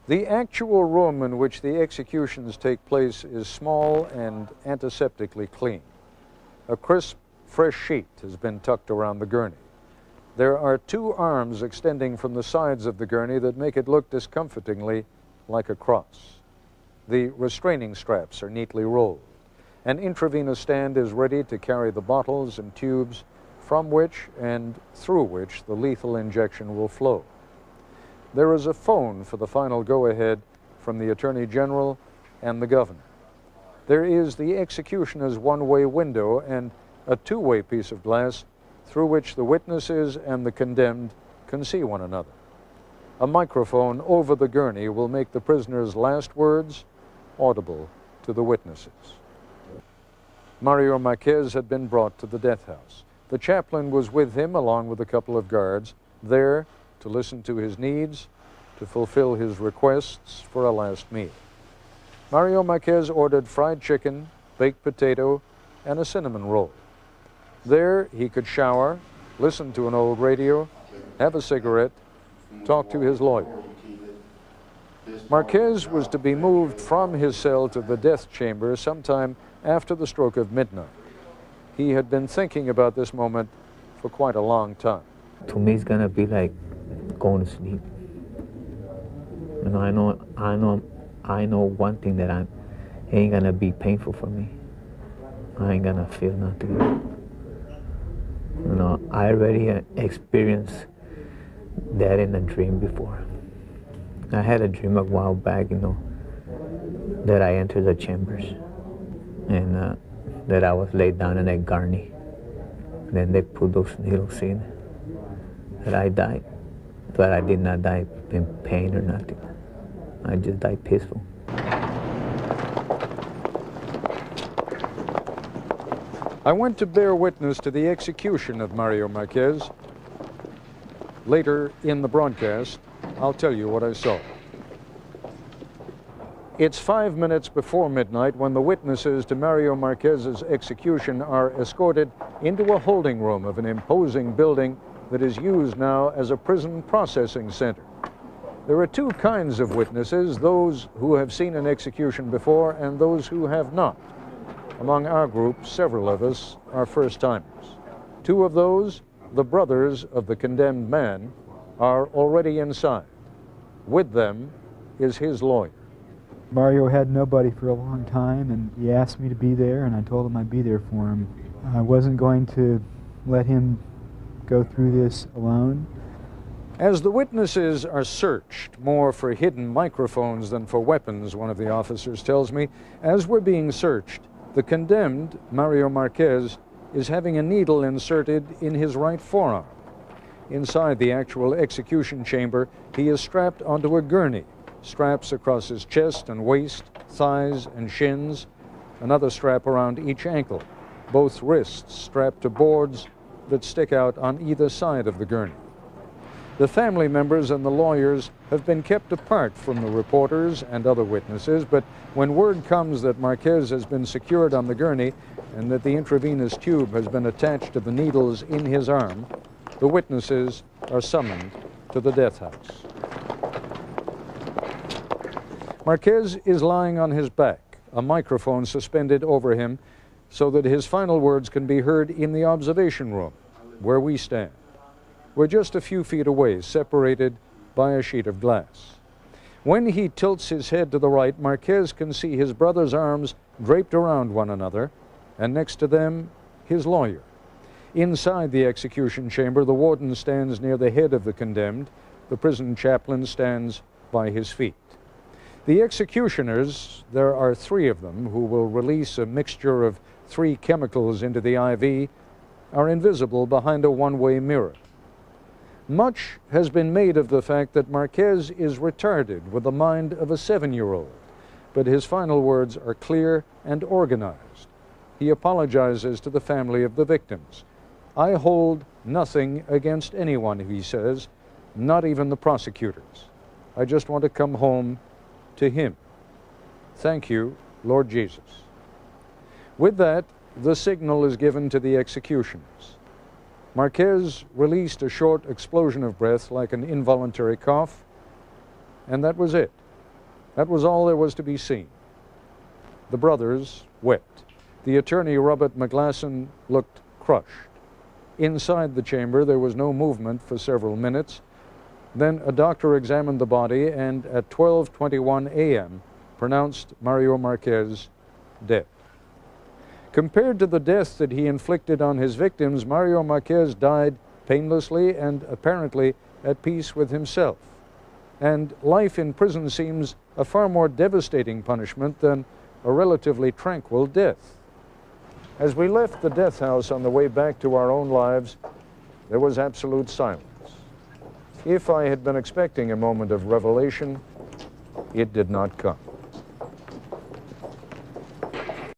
The actual room in which the executions take place is small and antiseptically clean. A crisp, fresh sheet has been tucked around the gurney. There are two arms extending from the sides of the gurney that make it look discomfortingly like a cross. The restraining straps are neatly rolled. An intravenous stand is ready to carry the bottles and tubes from which and through which the lethal injection will flow. There is a phone for the final go-ahead from the Attorney General and the Governor. There is the executioner's one-way window and a two-way piece of glass through which the witnesses and the condemned can see one another. A microphone over the gurney will make the prisoner's last words audible to the witnesses. Mario Marquez had been brought to the death house. The chaplain was with him along with a couple of guards, there to listen to his needs, to fulfill his requests for a last meal. Mario Marquez ordered fried chicken, baked potato, and a cinnamon roll. There he could shower, listen to an old radio, have a cigarette, talk to his lawyer. Marquez was to be moved from his cell to the death chamber sometime after the stroke of midnight. He had been thinking about this moment for quite a long time. To me, it's gonna be like going to sleep. You know, I know one thing, that it ain't gonna be painful for me. I ain't gonna feel nothing. You know, I already experienced that in a dream before. I had a dream a while back, you know, that I entered the chambers and that I was laid down in a gurney. Then they put those needles in, that I died. But I did not die in pain or nothing. I just died peaceful. I went to bear witness to the execution of Mario Marquez. Later in the broadcast, I'll tell you what I saw. It's 5 minutes before midnight when the witnesses to Mario Marquez's execution are escorted into a holding room of an imposing building that is used now as a prison processing center. There are two kinds of witnesses, those who have seen an execution before and those who have not. Among our group, several of us are first-timers. Two of those, the brothers of the condemned man, are already inside. With them is his lawyer. Mario had nobody for a long time, and he asked me to be there, and I told him I'd be there for him. I wasn't going to let him go through this alone. As the witnesses are searched, more for hidden microphones than for weapons, one of the officers tells me, as we're being searched, the condemned, Mario Marquez, is having a needle inserted in his right forearm. Inside the actual execution chamber, he is strapped onto a gurney, straps across his chest and waist, thighs and shins, another strap around each ankle, both wrists strapped to boards that stick out on either side of the gurney. The family members and the lawyers have been kept apart from the reporters and other witnesses, but when word comes that Marquez has been secured on the gurney and that the intravenous tube has been attached to the needles in his arm, the witnesses are summoned to the death house. Marquez is lying on his back, a microphone suspended over him so that his final words can be heard in the observation room, where we stand. We're just a few feet away, separated by a sheet of glass. When he tilts his head to the right, Marquez can see his brother's arms draped around one another, and next to them, his lawyer. Inside the execution chamber, the warden stands near the head of the condemned. The prison chaplain stands by his feet. The executioners, there are 3 of them, who will release a mixture of 3 chemicals into the IV, are invisible behind a one-way mirror. Much has been made of the fact that Marquez is retarded with the mind of a 7-year-old, but his final words are clear and organized. He apologizes to the family of the victims. I hold nothing against anyone, he says, not even the prosecutors. I just want to come home to him. Thank you, Lord Jesus. With that, the signal is given to the executioners. Marquez released a short explosion of breath like an involuntary cough, and that was it. That was all there was to be seen. The brothers wept. The attorney, Robert McGlasson, looked crushed. Inside the chamber, there was no movement for several minutes. Then a doctor examined the body and at 12:21 a.m. pronounced Mario Marquez dead. Compared to the death that he inflicted on his victims, Mario Marquez died painlessly and apparently at peace with himself. And life in prison seems a far more devastating punishment than a relatively tranquil death. As we left the death house on the way back to our own lives, there was absolute silence. If I had been expecting a moment of revelation, it did not come.